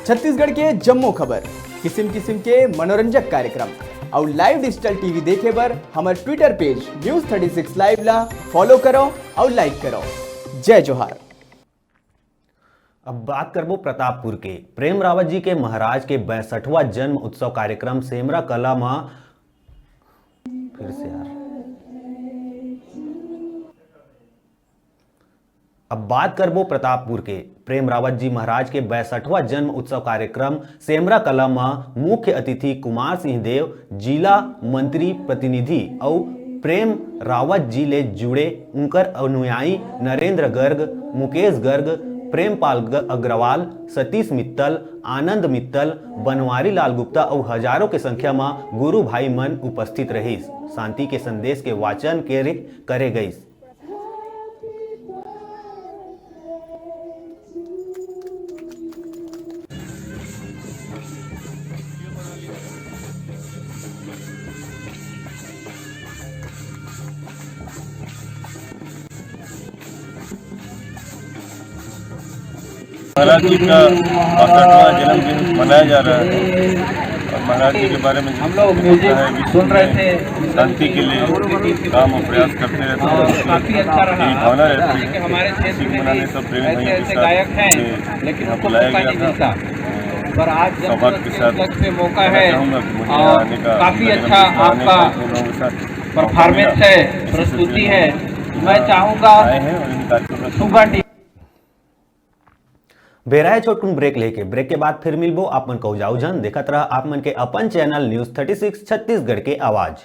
छत्तीसगढ़ के जम्मो खबर, किसिम किसिम के मनोरंजक कार्यक्रम और लाइव डिजिटल टीवी देखे बर हमारे ट्विटर पेज न्यूज़ 36 लाइव ला फॉलो करो और लाइक करो। जय जोहार। अब बात करबो प्रतापपुर के प्रेम रावत जी के महाराज के 62वां जन्म उत्सव कार्यक्रम सेमरा कला में फिर से अब बात करबो प्रतापपुर के प्रेम रावत जी महाराज के 62वां जन्म उत्सव कार्यक्रम सेमरा कला में मुख्य अतिथि कुमार सिंह देव, जिला मंत्री प्रतिनिधि और प्रेम रावत जी ले जुड़े उनकर अनुयायी नरेंद्र गर्ग, मुकेश गर्ग, प्रेमपाल अग्रवाल, सतीश मित्तल, आनंद मित्तल, बनवारी लाल गुप्ता और हजारों के संख्या में गुरु भाई मन उपस्थित रही। शांति के संदेश के वाचन करे गई। महाराज जी का 62वां जन्मदिन मनाया जा रहा है और महाराज जी के बारे में हम लोग सुन रहे थे, शांति के लिए काम और प्रयास करते रहते हैं। काफी अच्छा रहा, भावना रहती है हमारे क्षेत्र में मनाने सब प्रेम भाइयों के साथ, लेकिन हमको बुलाया गया था पर आज सौभाग्य के साथ मौका है और काफी अच्छा आपका परफॉर्मेंस है, प्रस्तुति है। मैं चाहूँगा सुबह बेराए छोटकुन ब्रेक लेके ब्रेक के बाद फिर मिलबो। आप मन को जाऊ जन देखत रहा आप मन के अपन चैनल न्यूज़ 36 छत्तीसगढ़ के आवाज।